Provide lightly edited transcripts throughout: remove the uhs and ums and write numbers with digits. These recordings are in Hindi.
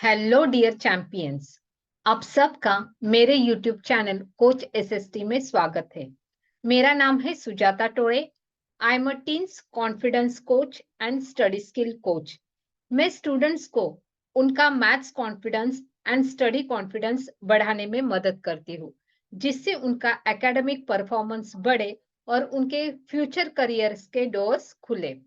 Hello dear champions. आप सबका मेरे यूट्यूब चैनल कोच एसएसटी में स्वागत है। मेरा नाम है सुजाता टोरे। I am a teens confidence coach and study skill coach. मैं स्टूडेंट्स को उनका maths confidence and study confidence बढ़ाने में मदद करती हूँ, जिससे उनका एकेडमिक परफॉर्मेंस बढ़े और उनके फ्यूचर करियर्स के डोर्स खुले।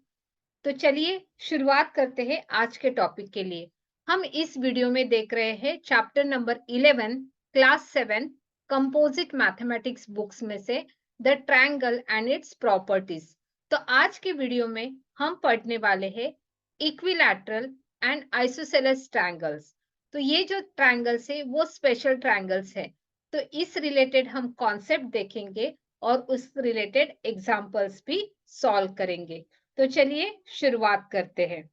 तो चलिए शुरुआत करते हैं आज के टॉपिक के लिए। हम इस वीडियो में देख रहे हैं chapter number 11 class 7 composite mathematics books में से the triangle and its properties. तो आज के वीडियो में हम पढ़ने वाले हैं इक्विलैटरल एंड आइसोसेलेस ट्रायंगल्स। तो ये जो ट्रायंगल्स है वो स्पेशल ट्रायंगल्स है। तो इस रिलेटेड हम कॉन्सेप्ट देखेंगे और उस रिलेटेड एग्जांपल्स भी सॉल्व करेंगे। तो चलिए शुरुआत करते हैं।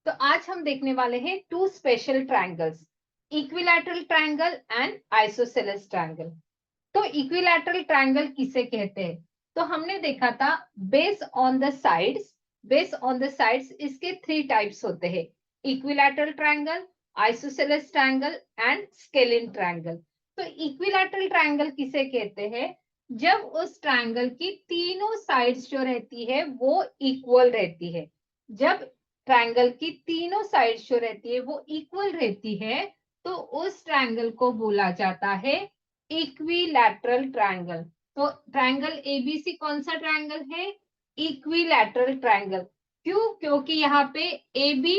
तो आज हम देखने वाले हैं two special triangles, equilateral triangle and isosceles triangle. तो इक्विलैटरल ट्रायंगल किसे कहते हैं? तो हमने देखा था बेस ऑन द साइड्स इसके थ्री टाइप्स होते हैं, equilateral triangle, isosceles triangle and scalene triangle. तो इक्विलैटरल ट्रायंगल किसे कहते हैं? जब उस ट्रायंगल की तीनों साइड्स जो रहती है वो इक्वल रहती है। जब ट्रायंगल की तीनों साइड्स जो रहती है वो इक्वल रहती है तो उस ट्रायंगल को बोला जाता है इक्विलैटरल ट्रायंगल। तो ट्रायंगल एबीसी कौन सा ट्रायंगल है? Equilateral triangle. क्यों? क्योंकि यहाँ पे AB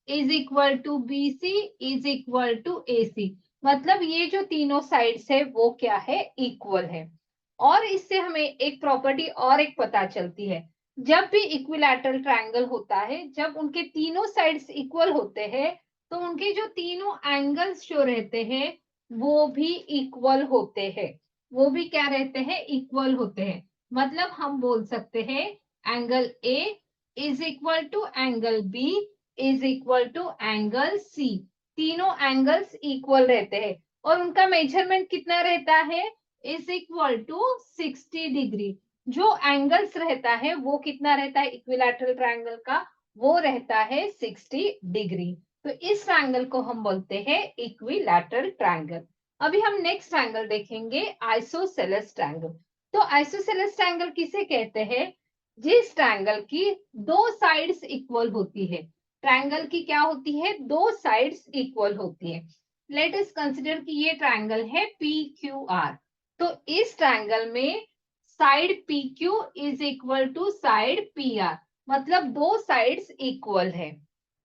is equal to BC is equal to AC, मतलब ये जो तीनों साइड्स है वो क्या है? इक्वल है। और इससे हमें एक प्रॉपर्टी और एक पता चलती है, जब भी इक्विलैटरल ट्रायंगल होता है, जब उनके तीनों साइड्स इक्वल होते हैं तो उनके जो तीनों एंगल्स जो रहते हैं वो भी इक्वल होते हैं। वो भी क्या रहते हैं? इक्वल होते हैं। मतलब हम बोल सकते हैं angle A is equal to angle B is equal to angle C। तीनों एंगल्स इक्वल रहते हैं और उनका मेजरमेंट कितना रहता है? Is equal to 60 degree. जो एंगल्स रहता है वो कितना रहता है इक्विलैटरल ट्रायंगल का? वो रहता है 60 डिग्री। तो इस ट्रायंगल को हम बोलते हैं इक्विलैटरल ट्रायंगल। अभी हम नेक्स्ट ट्रायंगल देखेंगे, आइसोसेलेस ट्रायंगल। तो आइसोसेलेस ट्रायंगल किसे कहते हैं? जिस ट्रायंगल की दो साइड्स इक्वल होती है। ट्रायंगल की क्या होती है? दो साइड्स इक्वल होती है। लेट अस कंसीडर कि ये ट्रायंगल है PQR। तो इस ट्रायंगल में side PQ is equal to side PR, मतलब दो साइड्स इक्वल है।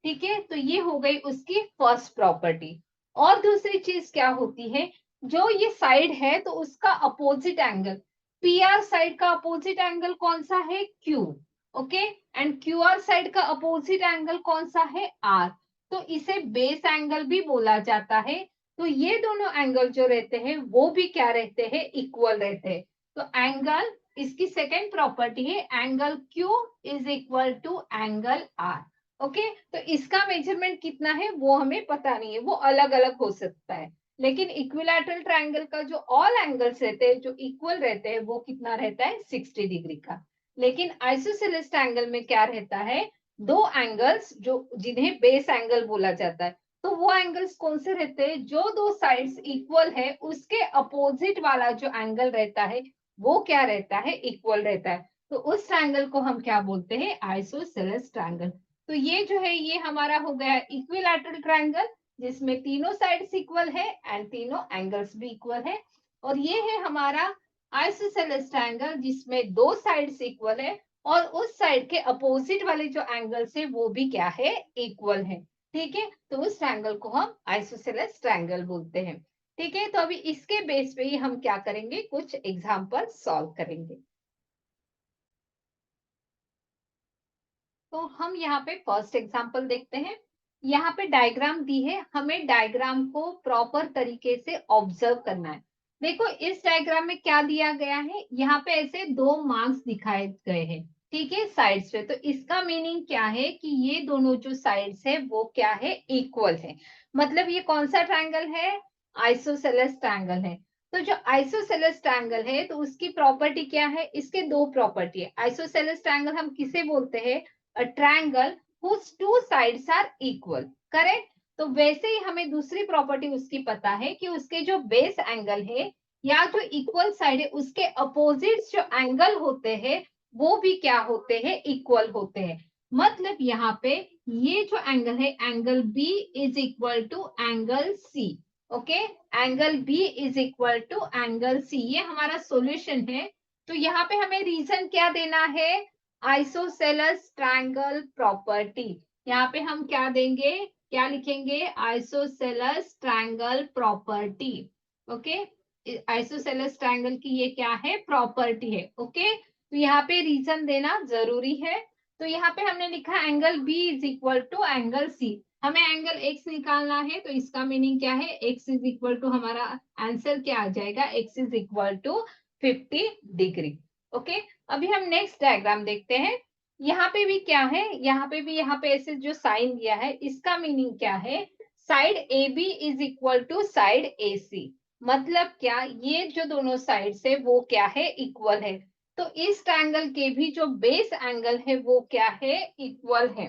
ठीक है, तो ये हो गई उसकी फर्स्ट प्रॉपर्टी। और दूसरी चीज क्या होती है? जो ये साइड है तो उसका अपोजिट एंगल, PR साइड का अपोजिट एंगल कौन सा है? Q। Okay, and QR side का अपोजिट एंगल कौन सा है? R। तो इसे बेस एंगल भी बोला जाता है। तो ये दोनों एंगल जो रहते हैं वो भी क्या रहते हैं? इक्वल रहते हैं। तो एंगल, इसकी सेकेंड प्रॉपर्टी है angle Q is equal to angle R। Okay, तो इसका मेजरमेंट कितना है वो हमें पता नहीं है, वो अलग अलग हो सकता है। लेकिन इक्विलैटरल ट्रायंगल का जो ऑल एंगल्स रहते हैं जो इक्वल रहते हैं वो कितना रहता है? 60 डिग्री का। लेकिन आइसोसेलेस ट्रायंगल में क्या रहता है? दो एंगल्स जो जिन्हें बेस एंगल बोला जाता है। तो वो एंगल्स कौन से रहते हैं? जो दो साइड्स इक्वल है उसके अपोजिट वाला जो एंगल रहता है वो क्या रहता है? इक्वल रहता है। तो उस ट्रायंगल को हम क्या बोलते हैं? Isosceles triangle. तो ये जो है ये हमारा हो गया इक्विलैटरल ट्रायंगल, जिसमें तीनों साइड्स इक्वल है एंड तीनों एंगल्स भी इक्वल है। और ये है हमारा आइसोसेलेस ट्रायंगल, जिसमें दो साइड्स इक्वल है और उस साइड के अपोजिट वाले जो एंगल्स है वो भी क्या है? इक्वल है। ठीक है, तो उस ट्रायंगल को हम आइसोसेलेस ट्रायंगल बोलते हैं। ठीक है, तो अभी इसके बेस पे ही हम क्या करेंगे? कुछ एग्जांपल सॉल्व करेंगे। तो हम यहाँ पे फर्स्ट एग्जांपल देखते हैं। यहाँ पे डायग्राम दी है, हमें डायग्राम को प्रॉपर तरीके से ऑब्जर्व करना है। देखो इस डायग्राम में क्या दिया गया है, यहाँ पे ऐसे दो मार्क्स दिखाए गए हैं। ठीक है, साइड्स पे। तो इसका मीनिंग क्या है कि ये दोनों जो साइड्स है वो क्या है? इक्वल है। मतलब ये कौन सा ट्रायंगल है? आइसोसेलेस ट्रायंगल है। तो जो आइसोसेलेस ट्रायंगल है तो उसकी प्रॉपर्टी क्या है, इसके दो प्रॉपर्टी है। आइसोसेलेस ट्रायंगल हम किसे बोलते हैं, a triangle whose two sides are equal, correct. तो वैसे ही हमें दूसरी प्रॉपर्टी उसकी पता है कि उसके जो बेस एंगल है या जो इक्वल साइड है उसके अपोजिट जो एंगल होते हैं वो भी क्या होते हैं, इक्वल होते हैं। मतलब यहाँ पे ये जो एंगल है angle B is equal to angle C, okay, angle B is equal to angle C, ये हमारा सॉल्यूशन है। तो यहाँ पे हमें रीजन क्या देना है, आइसोसेलेस ट्रायंगल प्रॉपर्टी। यहाँ पे हम क्या देंगे, क्या लिखेंगे, isosceles triangle property, okay. Isosceles triangle की ये क्या है, प्रॉपर्टी है, ओके। तो यहाँ पे रीजन देना जरूरी है। तो यहाँ पे हमने लिखा angle B is equal to angle C, हमें एंगल एक्स निकालना है तो इसका मीनिंग क्या है, एक्स इज इक्वल टू, हमारा आंसर क्या आ जाएगा, x is equal to 50 degree, okay. अभी हम नेक्स्ट डायग्राम देखते हैं। यहाँ पे भी क्या है, यहाँ पे भी यहाँ पे ऐसे जो साइन दिया है इसका मीनिंग क्या है, side A B is equal to side A C, मतलब क्या, ये जो दोनों साइड है वो क्या है, इक्वल है। तो इस ट्रायंगल के भी जो बेस एंगल है वो क्या है, इक्वल है।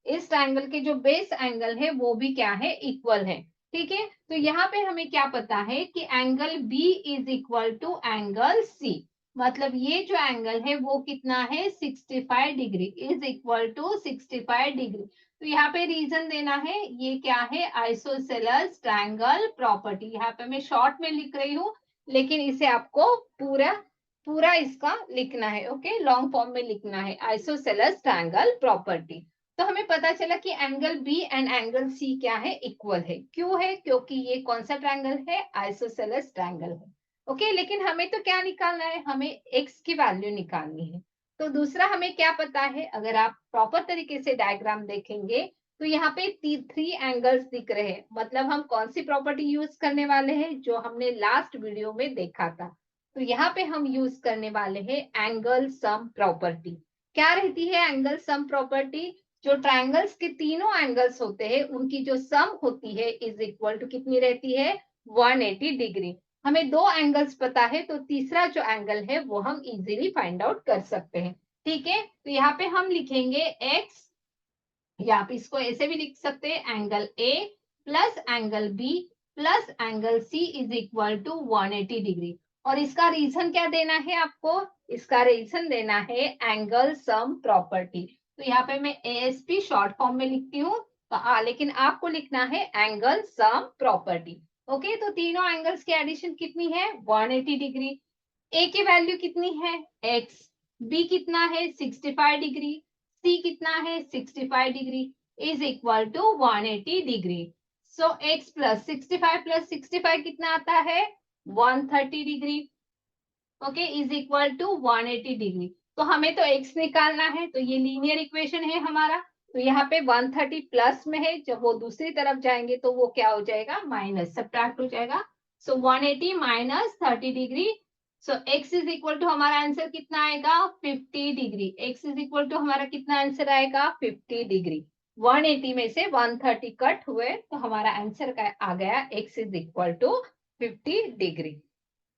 इस ट्रायंगल के जो बेस एंगल है वो भी क्या है, इक्वल है, ठीक है। तो यहाँ पे हमें क्या पता है कि angle B is equal to angle C, मतलब ये जो एंगल है वो कितना है, 65 degree, is equal to 65 degree. तो यहाँ पे रीजन देना है, ये क्या है, आइसोसेलेस ट्रायंगल प्रॉपर्टी। यहाँ पे मैं शॉर्ट में लिख रही हूँ लेकिन इसे आपको पूरा पूरा इसका लिखना है, ओके, लॉन्ग फॉर्म में लिखना है, आइसोसेलेस ट्रायंगल प्रॉपर्टी। तो हमें पता चला कि angle B and angle C क्या है, इक्वल है। क्यों है, क्योंकि ये कौन सा ट्रायंगल है, आइसोसेलेस ट्रायंगल है, ओके। लेकिन हमें तो क्या निकालना है, हमें एक्स की वैल्यू निकालनी है। तो दूसरा हमें क्या पता है, अगर आप प्रॉपर तरीके से डायग्राम देखेंगे तो यहाँ पे 3 एंगल्स दिख रहे हैं, मतलब हम कौन सी प्रॉपर्टी यूज करने वाले हैं, जो हमने लास्ट वीडियो में देखा था। तो यहाँ पे हम यूज करने वाले हैं एंगल सम प्रॉपर्टी। क्या रहती है एंगल सम प्रॉपर्टी, जो ट्रायंगल्स के तीनों एंगल्स होते हैं उनकी जो सम होती है इज इक्वल टू कितनी रहती है, 180 डिग्री। हमें दो एंगल्स पता है तो तीसरा जो एंगल है वो हम इजीली फाइंड आउट कर सकते हैं, ठीक है। तो यहाँ पे हम लिखेंगे x, या आप इसको ऐसे भी लिख सकते हैं, angle A plus angle B plus angle C is equal to 180 degree. और इसका रीजन क्या देना है आपको, इसका रीजन देना है एंगल सम प्रॉपर्टी। तो यहाँ पे मैं एएसपी शॉर्ट फॉर्म में लिखती हूँ, तो लेकिन आपको लिखना है एंगल सम प्रॉपर्टी, ओके। तो तीनों एंगल्स की एडिशन कितनी है, 180 डिग्री। ए की वैल्यू कितनी है, x, बी कितना है 65 डिग्री, सी कितना है 65 degree, is equal to 180 degree. So x plus 65 कितना आता है, 130 degree, okay, is equal to 180 degree. तो हमें तो x निकालना है, तो ये लीनियर इक्वेशन है हमारा। तो यहाँ पे 130 प्लस में है, जब वो दूसरी तरफ जाएंगे तो वो क्या हो जाएगा, माइनस, सब्ट्रैक्ट हो जाएगा। So 180 minus 30 degree, so x is equal to हमारा आंसर कितना आएगा, 50 degree. x is equal to हमारा कितना आंसर आएगा, 50 डिग्री। 180 में से 130 कट हुए तो हमारा आंसर का आ गया x is equal to 50 degree.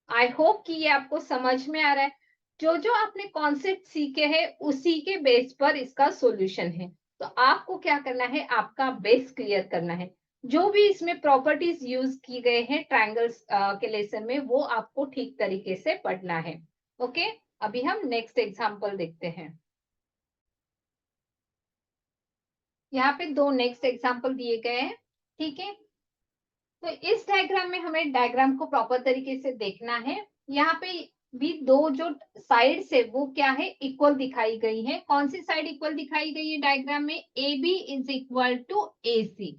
I hope कि ये आपको समझ में आ रहा है। जो जो आपने कॉन्सेप्ट सीखे हैं उसी के बेस पर इसका सॉल्यूशन है। तो आपको क्या करना है, आपका बेस क्लियर करना है। जो भी इसमें प्रॉपर्टीज यूज की गए हैं ट्रायंगल्स के लेसन में वो आपको ठीक तरीके से पढ़ना है, ओके। अभी हम नेक्स्ट एग्जांपल देखते हैं। यहाँ पे दो नेक्स्ट एग्जांपल दिए गए हैं, ठीक है। तो इस डायग्राम में हमें डायग्राम को प्रॉपर तरीके से देखना है। यहाँ पे भी दो जो साइड्स है वो क्या है, इक्वल दिखाई गई है। कौन सी साइड इक्वल दिखाई गई है डायग्राम में, A B is equal to A C,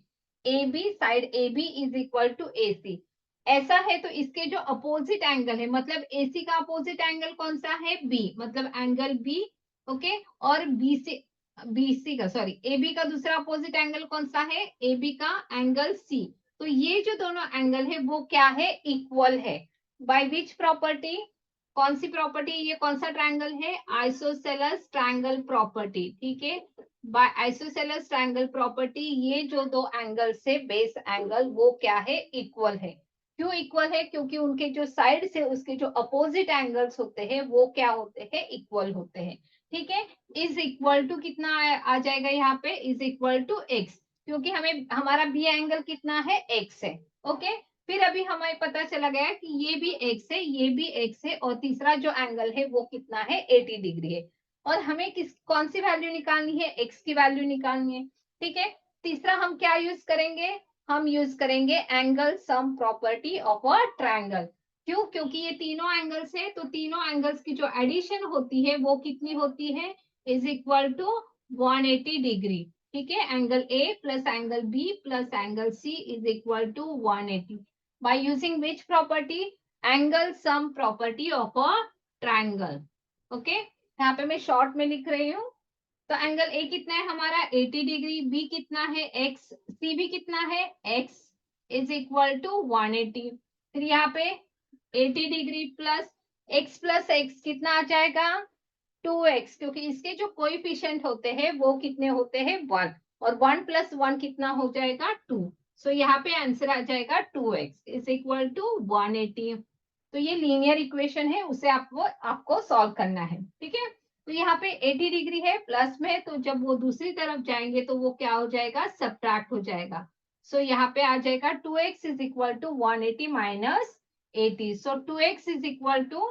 A B side A B is equal to A C. ऐसा है तो इसके जो अपोजिट एंगल है, मतलब ए सी का अपोजिट एंगल कौन सा है, बी, मतलब एंगल बी, ओके। और बी सी का, सॉरी, ए बी का दूसरा अपोजिट एंगल कौन सा है, ए बी का एंगल सी। तो ये जो दोनों एंगल है वो क्या है, इक्वल है। बाय विच प्रॉपर्टी, कौन सी प्रॉपर्टी, ये कौन सा ट्रायंगल है, आइसोसेलेस ट्रायंगल प्रॉपर्टी, ठीक है। बाय आइसोसेलेस ट्रायंगल प्रॉपर्टी ये जो दो एंगल से बेस एंगल वो क्या है, इक्वल है। क्यों इक्वल है? क्योंकि उनके जो साइड से उसके जो अपोजिट एंगल्स होते हैं वो क्या होते हैं? इक्वल होते हैं। ठीक है, इज इक्वल टू कितना आ जाएगा यहाँ पे? इज इक्वल टू एक्स, क्योंकि हमें हमारा बी एंगल कितना है? एक्स है। ओके, फिर अभी हमें पता चला गया कि ये भी एक्स है, ये भी एक्स है, और तीसरा जो एंगल है वो कितना है? 80 डिग्री है। और हमें कौन सी वैल्यू निकालनी है? एक्स की वैल्यू निकालनी है। ठीक है, तीसरा हम क्या यूज करेंगे? हम यूज करेंगे angle sum property of a triangle. क्यों? क्योंकि ये तीनों एंगल्स है, तो तीनों एंगल्स की जो एडिशन होती है वो कितनी होती है? Is equal to 180 degree. ठीक है, angle A plus angle B plus angle C is equal to 180 by using which property? Angle sum property of a triangle. Okay, यहाँ पे मैं शॉर्ट में लिख रही हूँ। तो एंगल ए कितना है हमारा? 80 डिग्री, बी कितना है? एक्स, सी भी कितना है? X, is equal to 180। फिर यहाँ पे 80 डिग्री प्लस एक्स कितना आ जाएगा? 2x, क्योंकि इसके जो कोएफिशिएंट होते हैं वो कितने होते हैं? 1, और 1 प्लस 1 कितना हो जाएगा? 2। सो यहाँ पे आंसर आ जाएगा 2x इज इक्वल टू 180। तो ये लीनियर इक्वेशन है, उसे आपको सॉल्व करना है। ठीक है, तो यहाँ पे 80 डिग्री है प्लस में, तो जब वो दूसरी तरफ जाएंगे तो वो क्या हो जाएगा? सब्ट्रैक्ट हो जाएगा। सो यहाँ पे आ जाएगा 2x is equal to 180 minus 80। So 2x is equal to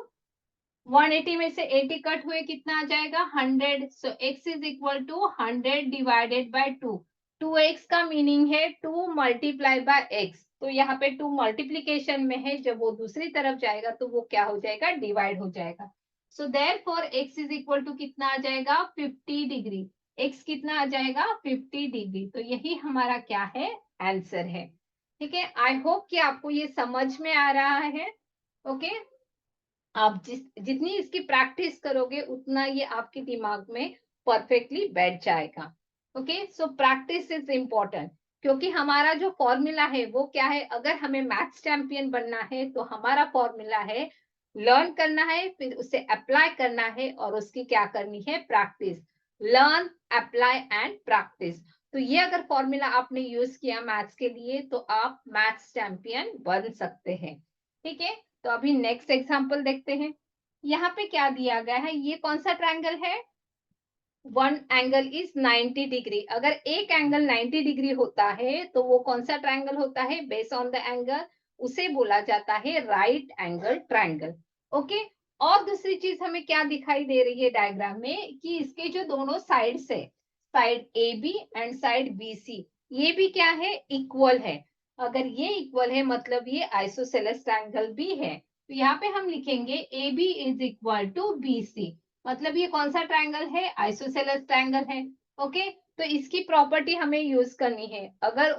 180 में से 80 कट हुए, कितना आ जाएगा? 100। So x is equal to 100 divided by 2। 2x का मीनिंग है 2 मल्टीप्लाई बाय x, तो यहाँ पे 2 मल्टीप्लीकेशन में है, जब वो दूसरी तरफ जाएगा तो वो क्या हो जाएगा? डिवाइड हो जाएगा। So therefore x is equal to कितना आ जाएगा? 50 डिग्री। x कितना आ जाएगा? 50 डिग्री। तो यही हमारा क्या है? आंसर है। ठीक है, आई होप कि आपको ये समझ में आ रहा है। ओके, आप जितनी इसकी प्रैक्टिस करोगे उतना ये आपके दिमाग में परफेक्टली बैठ जाएगा। Okay, so practice is important, क्योंकि हमारा जो फॉर्मूला है वो क्या है? अगर हमें मैथ्स चैंपियन बनना है तो हमारा फॉर्मूला है लर्न करना है, फिर उसे अप्लाई करना है, और उसकी क्या करनी है? Practice. Learn, apply and practice. तो ये अगर फॉर्मूला आपने यूज किया मैथ्स के लिए तो आप मैथ्स चैंपियन बन सकते हैं। ठीक है, तो अभी नेक्स्ट एग्जांपल देखते हैं। यहाँ पे क्या दिया गया है? ये कौन सा ट्रायंगल है? One angle is 90 degree. अगर एक एंगल 90 डिग्री होता है तो वो कौन सा ट्रायंगल होता है? बेस्ड ऑन द एंगल उसे बोला जाता है राइट एंगल ट्रायंगल। ओके, और दूसरी चीज हमें क्या दिखाई दे रही है डायग्राम में? कि इसके जो दोनों साइड्स है, side A B and side B C, ये भी क्या है? इक्वल है। अगर ये इक्वल है मतलब ये आइसोसेलेस ट्रायंगल भी है। तो यहाँ पे हम लिखेंगे A B is equal to B C, मतलब ये कौन सा ट्रायंगल है? आइसोसेलेस ट्रायंगल है। ओके, तो इसकी प्रॉपर्टी हमें यूज करनी है। अगर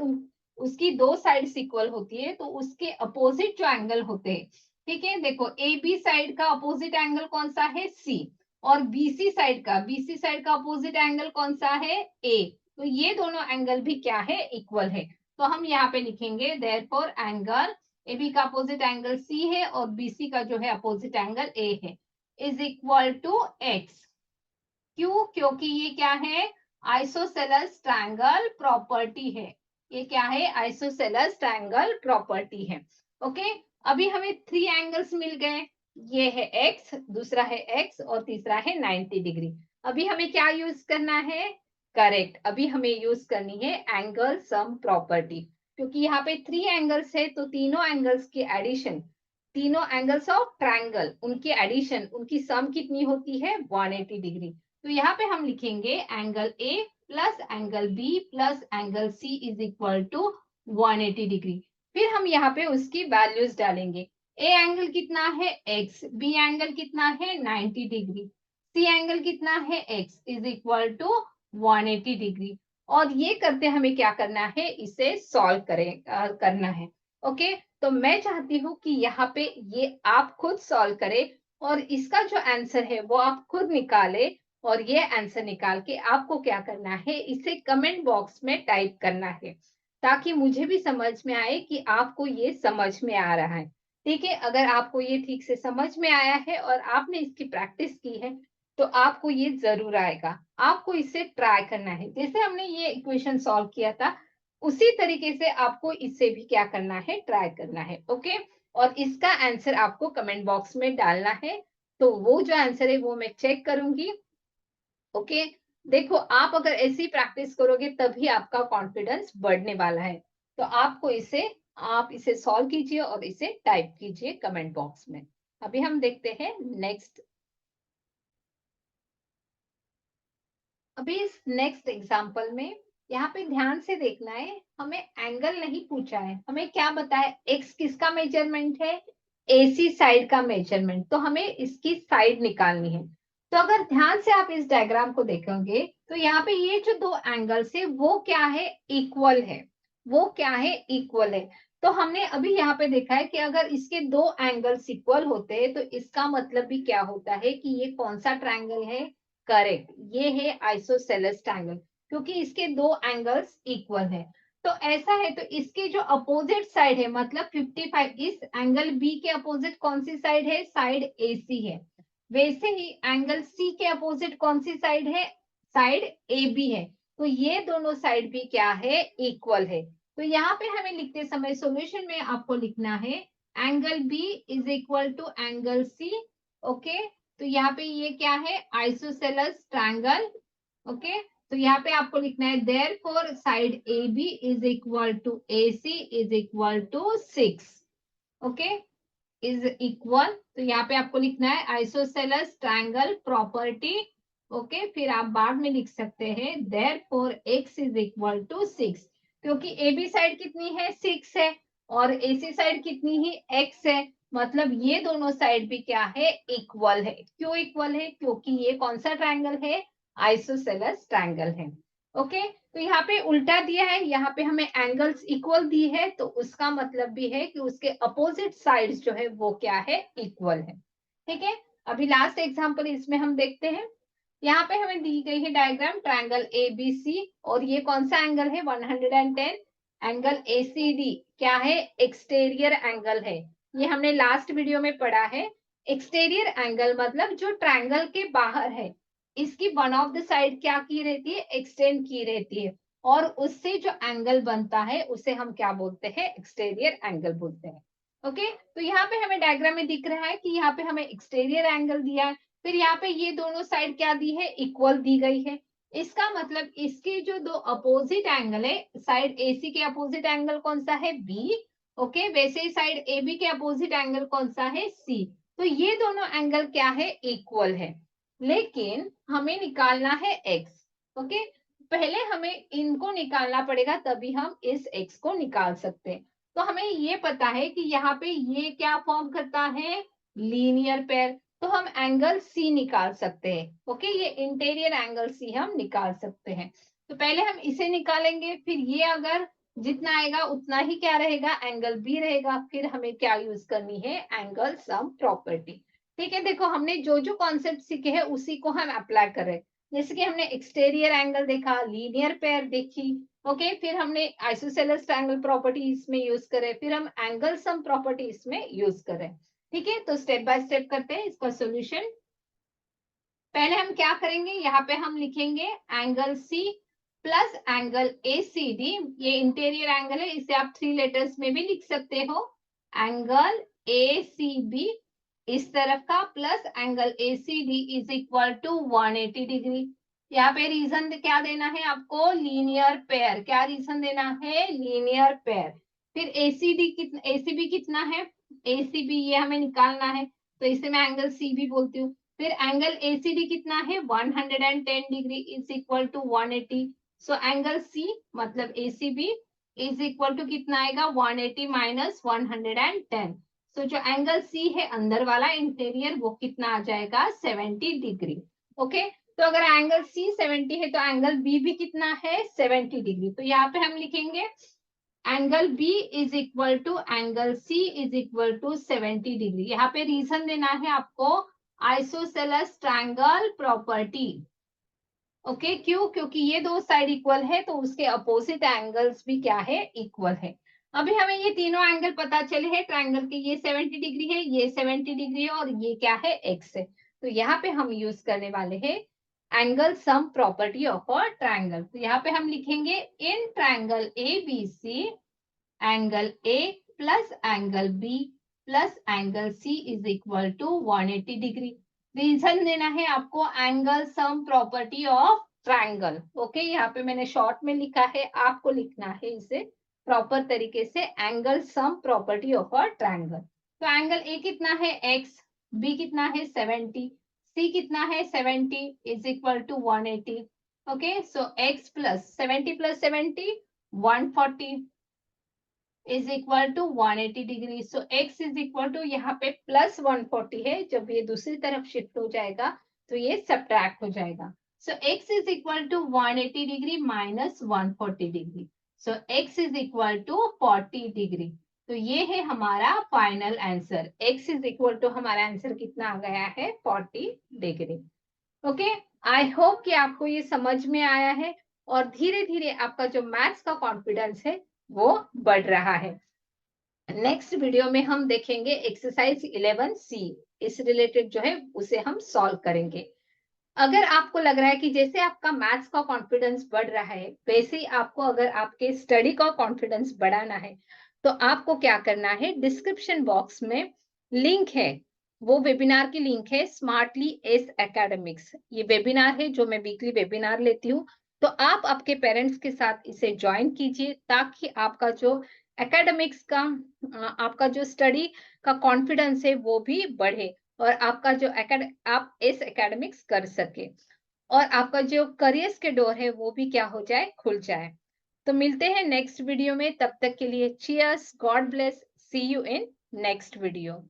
उसकी दो साइड्स इक्वल होती है तो उसके अपोजिट जो एंगल होते हैं, ठीक है, देखो ए बी साइड का अपोजिट एंगल कौन सा है? सी, और बीसी साइड का अपोजिट एंगल कौन सा है? ए। तो ये दोनों एंगल भी क्या है? इक्वल है। तो हम यहाँ पे लिखेंगे देयरफॉर एंगल ए बी का अपोजिट एंगल सी है और बीसी का जो है अपोजिट एंगल ए है, इज इक्वल टू एक्स। क्यों? क्योंकि ये क्या है? आइसोसेलेस ट्रायंगल प्रॉपर्टी है। ये क्या है? आइसोसेलेस ट्रायंगल प्रॉपर्टी है। ओके, अभी हमें 3 एंगल्स मिल गए। ये है एक्स, दूसरा है एक्स, और तीसरा है 90 डिग्री। अभी हमें क्या यूज करना है? करेक्ट, अभी हमें यूज करनी है एंगल सम प्रॉपर्टी, क्योंकि यहाँ पे 3 एंगल्स है तो तीनों एंगल्स की एडिशन, तीनों एंगल्स ऑफ ट्रायंगल, उनकी एडिशन, उनकी सम कितनी होती है? 180 डिग्री। तो यहाँ पे हम लिखेंगे angle A plus angle B plus angle C is equal to 180 degree. फिर हम यहाँ पे उसकी वैल्यूज डालेंगे। ए एंगल कितना है? एक्स, बी एंगल कितना है? 90 डिग्री, सी एंगल कितना है? X is equal to 180 degree. और ये करते हमें क्या करना है? इसे सॉल्व करना है। ओके, तो मैं चाहती हूँ कि यहाँ पे ये आप खुद सॉल्व करें और इसका जो आंसर है वो आप खुद निकालें, और ये आंसर निकाल के आपको क्या करना है? इसे कमेंट बॉक्स में टाइप करना है, ताकि मुझे भी समझ में आए कि आपको ये समझ में आ रहा है। ठीक है, अगर आपको ये ठीक से समझ में आया है और आपने इसकी प्रैक्टिस की है तो आपको ये जरूर आएगा। आपको इसे ट्राई करना है, जैसे हमने ये इक्वेशन सॉल्व किया था उसी तरीके से आपको इससे भी क्या करना है, ट्राई करना है। ओके, और इसका आंसर आपको कमेंट बॉक्स में डालना है, तो वो जो आंसर है वो मैं चेक करूंगी। ओके, देखो आप अगर ऐसी प्रैक्टिस करोगे तभी आपका कॉन्फिडेंस बढ़ने वाला है। तो आप इसे सॉल्व कीजिए और इसे टाइप कीजिए कमेंट बॉक्स में। अभी हम देखते हैं नेक्स्ट। अभी इस नेक्स्ट एग्जांपल में यहाँ पे ध्यान से देखना है, हमें एंगल नहीं पूछा है, हमें क्या बताया, एक्स किसका मेजरमेंट है, एसी साइड का मेजरमेंट, तो हमें इसकी साइड निकालनी है। तो अगर ध्यान से आप इस डायग्राम को देखेंगे तो यहाँ पे ये जो दो एंगल्स है वो क्या है, इक्वल है, वो क्या है, इक्वल है। तो हमने अभी यहाँ पे देखा है कि अगर इसके दो एंगल्स इक्वल होते हैं तो इसका मतलब भी क्या होता है कि ये कौन सा ट्रायंगल है, करेक्ट, ये है आइसोसेलेस ट्रायंगल, क्योंकि इसके दो एंगल्स इक्वल है। तो ऐसा है, तो इसके जो अपोजिट साइड है मतलब 55, इस एंगल बी के अपोजिट कौन सी साइड है, साइड एसी है। वैसे ही एंगल सी के अपोजिट कौन सी साइड है, साइड ए बी है। तो ये दोनों साइड भी क्या है, इक्वल है। तो यहाँ पे हमें लिखते समय सॉल्यूशन में आपको लिखना है angle B is equal to angle C. Okay, तो यहाँ पे ये क्या है, आइसोसेलेस ट्रायंगल। ओके, तो यहाँ पे आपको लिखना है therefore side A B is equal to A C is equal to 6। Okay, is equal, तो यहाँ पे आपको लिखना है आइसोसेलेस ट्रायंगल प्रॉपर्टी। ओके, फिर आप बाद में लिख सकते हैं therefore x is equal to 6, क्योंकि ए बी साइड कितनी है, 6 है, और एसी साइड कितनी ही, x है। मतलब ये दोनों साइड भी क्या है, इक्वल है। क्यों इक्वल है, क्योंकि ये कौन सा ट्रायंगल है, आइसोसेलेस ट्रायंगल है। ओके, तो यहाँ पे उल्टा दिया है, यहाँ पे हमें एंगल्स इक्वल दी है, तो उसका मतलब भी है कि उसके अपोजिट साइड्स जो है वो क्या है, इक्वल है। ठीक है, अभी लास्ट एग्जांपल इसमें हम देखते हैं। यहाँ पे हमें दी गई है डायग्राम ट्रायंगल एबीसी, और ये कौन सा एंगल है, 110। एंगल एसीडी क्या है, एक्सटीरियर एंगल है। ये हमने लास्ट वीडियो में पढ़ा है। एक्सटीरियर एंगल मतलब जो ट्रायंगल के बाहर है, इसकी वन ऑफ द साइड क्या की रहती है, एक्सटेंड की रहती है, और उससे जो एंगल बनता है उसे हम क्या बोलते हैं, एक्सटीरियर एंगल बोलते हैं। ओके, तो यहाँ पे हमें डायग्राम में दिख रहा है कि यहाँ पे हमें एक्सटीरियर एंगल दिया है, फिर यहाँ पे ये दोनों साइड क्या दी है, इक्वल दी गई है। इसका मतलब इसके जो दो अपोजिट एंगल है, साइड एसी के अपोजिट एंगल कौन सा है, बी। ओके, वैसे ही साइड ए बी के अपोजिट एंगल कौन सा है, सी। तो ये दोनों एंगल क्या है, इक्वल है, लेकिन हमें निकालना है x। ओके, पहले हमें इनको निकालना पड़ेगा तभी हम इस x को निकाल सकते हैं। तो हमें ये पता है कि यहाँ पे ये क्या फॉर्म करता है, लीनियर पेयर, तो हम एंगल C निकाल सकते हैं। ओके, ये इंटीरियर एंगल C हम निकाल सकते हैं। तो पहले हम इसे निकालेंगे, फिर ये अगर जितना आएगा उतना ही क्या रहेगा, एंगल B रहेगा। फिर हमें क्या यूज करनी है, एंगल सम प्रॉपर्टी। ठीक है, देखो हमने जो जो कॉन्सेप्ट सीखे हैं उसी को हम अप्लाई कर रहे हैं। जैसे कि हमने एक्सटीरियर एंगल देखा, लीनियर पेयर देखी। ओके, फिर हमने आइसोसेलेस ट्रायंगल प्रॉपर्टी इसमें यूज करे, फिर हम एंगल सम प्रॉपर्टी इसमें यूज करें। ठीक है, तो स्टेप बाय स्टेप करते हैं इसका सॉल्यूशन। पहले हम क्या करेंगे, यहाँ पे हम लिखेंगे angle C plus angle A C D. ये इंटीरियर एंगल है, इसे आप 3 लेटर्स में भी लिख सकते हो, एंगल ए सी बी इस तरफ का, plus angle A C D is equal to 180 degree. यहाँ पे रीजन क्या देना है आपको, लीनियर पेयर। क्या रीजन देना है, लीनियर पेयर। फिर एसीडी कितना, एसीबी कितना है, एसीबी ये हमें निकालना है, तो इसे मैं एंगल सी भी बोलती हूँ। फिर एंगल एसीडी कितना है, 110 degree is equal to 180। So angle C मतलब एसीबी इज इक्वल टू कितना आएगा, 180 माइनस 110। सो जो एंगल सी है अंदर वाला इंटीरियर, वो कितना आ जाएगा, 70 डिग्री। ओके, तो अगर एंगल सी 70 है तो एंगल बी भी कितना है, 70 डिग्री। तो यहाँ पे हम लिखेंगे angle B is equal to angle C is equal to 70 degree. यहाँ पे रीजन देना है आपको, आइसोसेलेस ट्रायंगल प्रॉपर्टी। ओके, क्यों, क्योंकि ये दो साइड इक्वल है तो उसके अपोजिट एंगल्स भी क्या है, इक्वल है। अभी हमें ये तीनों एंगल पता चले हैं ट्रायंगल के, ये 70 डिग्री है, ये 70 डिग्री है, और ये क्या है, एक्स है। तो यहाँ पे हम यूज करने वाले हैं angle sum property of a triangle. तो यहाँ पे हम लिखेंगे in triangle ABC angle A plus angle B plus angle C is equal to 180 degree. Reason देना है आपको angle sum property of triangle. Okay, यहाँ पे मैंने शॉर्ट में लिखा है, आपको लिखना है इसे प्रॉपर तरीके से, angle sum property of a triangle. तो एंगल A कितना है x, B कितना है 70, C कितना है 70 is equal to 180। Okay, so x plus 70 plus 70 140 is equal to 180 degree. So x is equal to यहाँ पे प्लस 140 है, जब ये दूसरी तरफ शिफ्ट हो जाएगा तो ये सब्ट्रैक्ट हो जाएगा। So x is equal to 180 degree minus 140 degree. So x is equal to 40 degree. तो ये है हमारा final answer. x is equal to हमारा आंसर कितना आ गया है 40 डिग्री। ओके, आई होप कि आपको ये समझ में आया है और धीरे धीरे आपका जो मैथ्स का कॉन्फिडेंस है वो बढ़ रहा है। नेक्स्ट वीडियो में हम देखेंगे एक्सरसाइज 11C, इस रिलेटेड जो है उसे हम सॉल्व करेंगे। अगर आपको लग रहा है कि जैसे आपका मैथ्स का कॉन्फिडेंस बढ़ रहा है, वैसे ही आपको अगर आपके स्टडी का कॉन्फिडेंस बढ़ाना है, तो आपको क्या करना है, डिस्क्रिप्शन बॉक्स में लिंक है, वो वेबिनार की लिंक है, स्मार्टली एस एकेडमिक्स। ये वेबिनार है जो मैं वीकली वेबिनार लेती हूँ। तो आप आपके पेरेंट्स के साथ इसे ज्वाइन कीजिए, ताकि आपका जो एकेडमिक्स का आपका जो स्टडी का कॉन्फिडेंस है वो भी बढ़े, और आपका जो आप इस एकेडमिक्स कर सके, और आपका जो करियर्स के डोर है वो भी क्या हो जाए, खुल जाए। तो मिलते हैं नेक्स्ट वीडियो में, तब तक के लिए cheers, god bless, see you in next video.